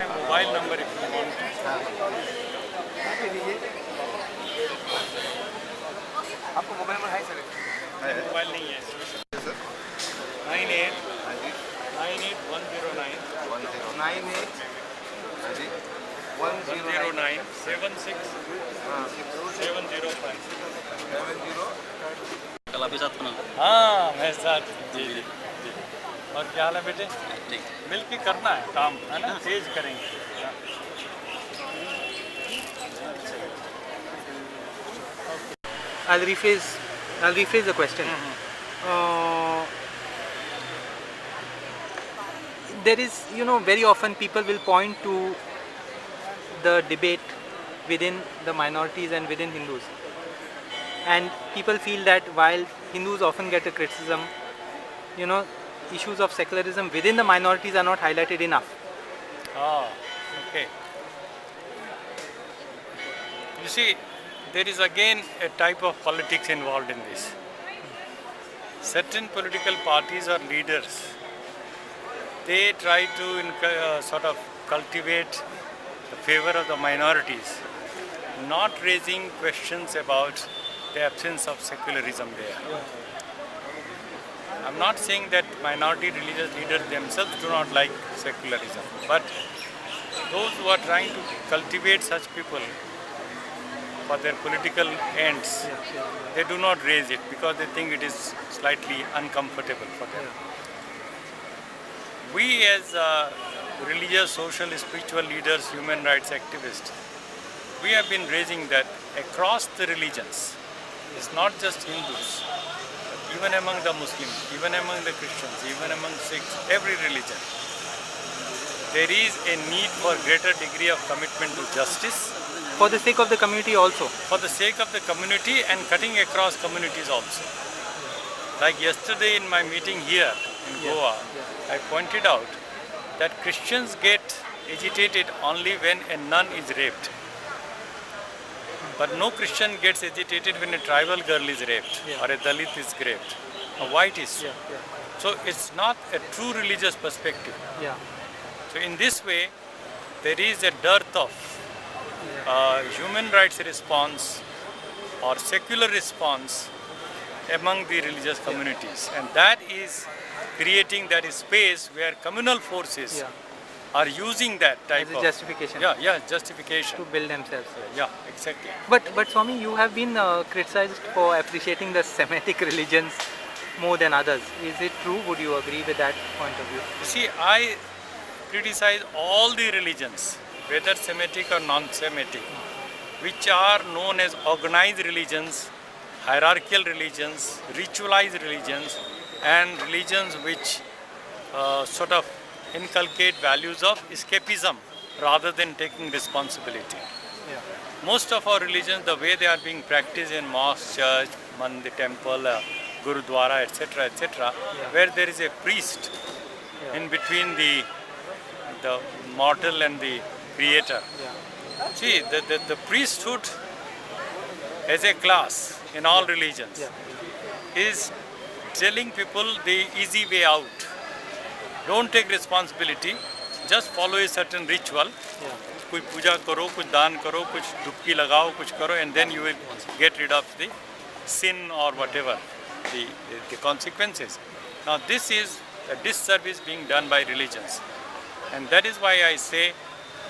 Mobile number आपको mobile number है sir? Mobile नहीं है सर 98 हाँ जी 98109 98 हाँ जी 109 109 76 हाँ 705। 70 कल आप ही साथ बना हाँ मैं साथ जी जी जी। और क्या हाल है बेटे? ठीक मिल के करना है काम, है ना, तेज करेंगे। I'll rephrase the question. Uh, there is, very often people will point to the debate within the minorities and within Hindus. And people feel that while Hindus often get a criticism, issues of secularism within the minorities are not highlighted enough. Ah, okay. You see, there is again a type of politics involved in this. Certain political parties or leaders, they try to sort of cultivate the favor of the minorities, not raising questions about the absence of secularism there. I'm not saying that minority religious leaders themselves do not like secularism, but those who are trying to cultivate such people for their political ends, they do not raise it because they think it is slightly uncomfortable for them. We as religious, social, spiritual leaders, human rights activists, we have been raising that across the religions. It's not just Hindus, but even among the Muslims, even among the Christians, even among Sikhs, every religion. There is a need for greater degree of commitment to justice, For the sake of the community also. for the sake of the community and cutting across communities also. Like yesterday in my meeting here in Goa, I pointed out that Christians get agitated only when a nun is raped. But no Christian gets agitated when a tribal girl is raped or a Dalit is raped. A white is. So it's not a true religious perspective. Yeah. So in this way, there is a dearth of human rights response or secular response among the religious communities, and that is creating that space where communal forces are using that type As a of justification. justification. To build themselves. Yeah, exactly. But Swami, you have been criticized for appreciating the Semitic religions more than others. Is it true? Would you agree with that point of view? You see, I criticize all the religions, whether Semitic or non-Semitic, which are known as organized religions, hierarchical religions, ritualized religions, and religions which sort of inculcate values of escapism rather than taking responsibility. Yeah. Most of our religions, the way they are being practiced in mosque, church, mandir, temple, gurudwara, etc., where there is a priest in between the mortal and the creator. See, the priesthood as a class in all religions is telling people the easy way out. Don't take responsibility, just follow a certain ritual. कुछ पूजा करो, कुछ दान करो, कुछ डुबकी लगाओ, कुछ करो, and then you will get rid of the sin or whatever the consequences. Now this is a disservice being done by religions, and that is why I say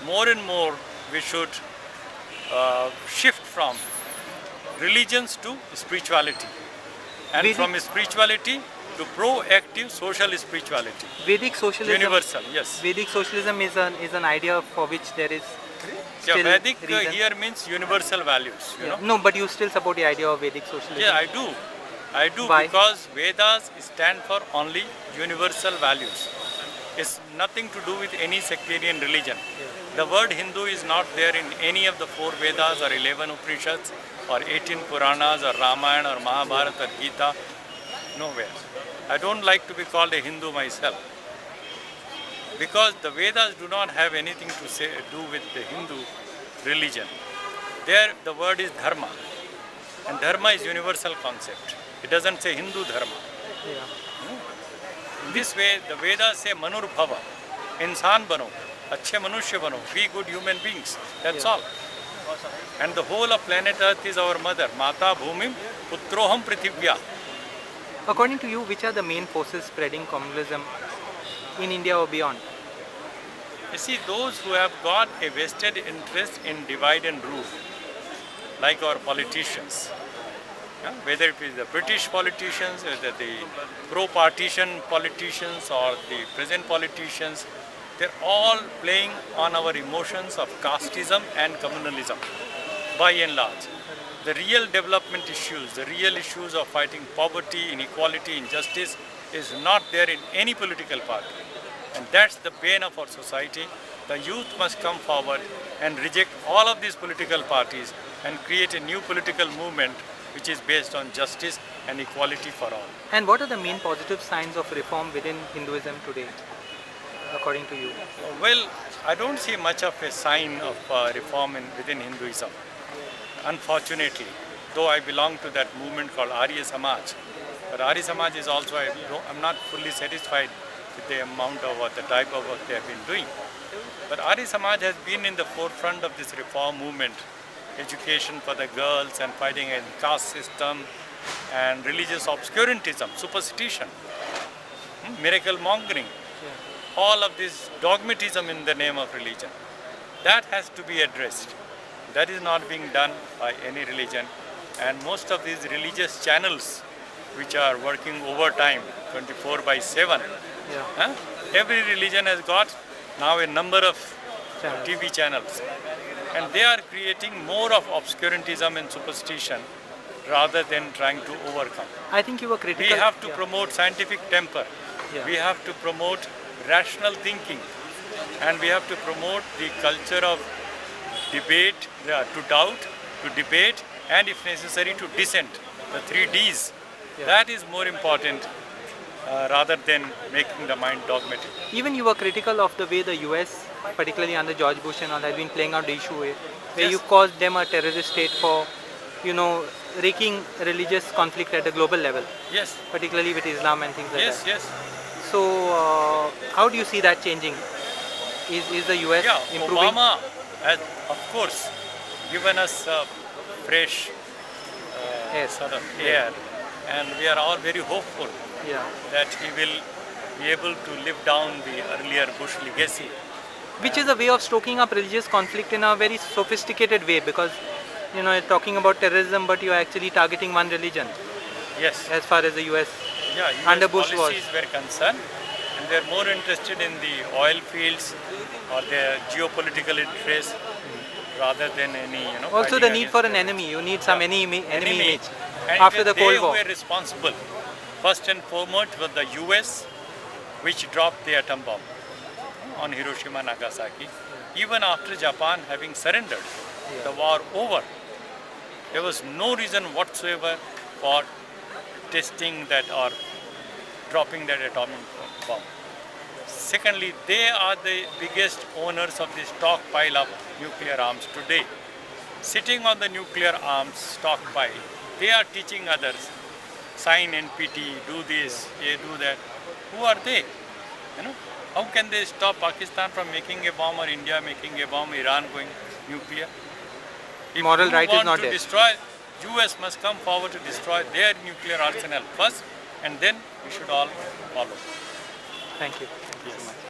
more and more we should shift from religions to spirituality, and from spirituality to proactive social spirituality. Vedic socialism. Universal, yes. Vedic socialism is an idea for which there is still Vedic reason. here means universal values. You know. No, but you still support the idea of Vedic socialism. Yeah, I do Why? because Vedas stand for only universal values. It's nothing to do with any sectarian religion. The word Hindu is not there in any of the 4 Vedas or 11 Upanishads or 18 Puranas or Ramayana or Mahabharata or Gita. Nowhere. I don't like to be called a Hindu myself, because the Vedas do not have anything to do with the Hindu religion. There the word is dharma, and dharma is universal concept. It doesn't say Hindu dharma. In this way, the Vedas say Manur Bhava, insan bano. अच्छे मनुष्य बनो, be good human beings. That's Yeah. all. And the whole of planet Earth is our mother. Mata Bhumim Putroham Prithivya. According to you, which are the main forces spreading communalism in India or beyond? You see, those who have got a vested interest in divide and rule, like our politicians, whether it is the British politicians, whether the pro-partition politicians or the present politicians, they're all playing on our emotions of casteism and communalism, by and large. The real development issues, the real issues of fighting poverty, inequality, injustice is not there in any political party. And that's the bane of our society. The youth must come forward and reject all of these political parties and create a new political movement which is based on justice and equality for all. And what are the main positive signs of reform within Hinduism today, according to you? Well, I don't see much of a sign of reform within Hinduism, unfortunately, though I belong to that movement called Arya Samaj. But Arya Samaj is also, I'm not fully satisfied with the amount of work, the type of work they have been doing. But Arya Samaj has been in the forefront of this reform movement, education for the girls and fighting against caste system and religious obscurantism, superstition, miracle mongering, all of this dogmatism in the name of religion. That has to be addressed. That is not being done by any religion. And most of these religious channels which are working overtime 24/7, Yeah. every religion has got now a number of Channels. TV channels. And they are creating more of obscurantism and superstition rather than trying to overcome. I think you were We critical. have to Yeah. promote scientific temper. Yeah. We have to promote rational thinking. And we have to promote the culture of debate, to doubt, to debate, and if necessary to dissent. The 3 Ds. Yeah. That is more important rather than making the mind dogmatic. Even you were critical of the way the US, particularly under George Bush and all, has been playing out the issue where Yes. you caused them a terrorist state for, wreaking religious conflict at a global level, Yes, particularly with Islam and things like yes, that. yes. So, how do you see that changing? Is the US Yeah, improving? Obama has, of course, given us fresh Yes. sort of air, and we are all very hopeful Yeah. that he will be able to live down the earlier Bush legacy. Which is a way of stoking up religious conflict in a very sophisticated way, because you're talking about terrorism, but you're actually targeting one religion, Yes, as far as the US. yeah, US under Bush was. policies were concerned, and they're more interested in the oil fields or their geopolitical interests rather than any, Also, fighting the need for against an enemy. You need some enemy image And after it the was Cold War. They were responsible. First and foremost was the US, which dropped the atom bomb on Hiroshima and Nagasaki. Even after Japan having surrendered, the war over, there was no reason whatsoever for testing that or dropping that atomic bomb. Secondly, they are the biggest owners of the stockpile of nuclear arms today. Sitting on the nuclear arms stockpile, they are teaching others, sign NPT, do this, do that. Who are they? How can they stop Pakistan from making a bomb or India making a bomb, Iran going nuclear? If Moral you right is want not to there. destroy, US must come forward to destroy their nuclear arsenal first, and then we should all follow. Thank you. Thank you so much.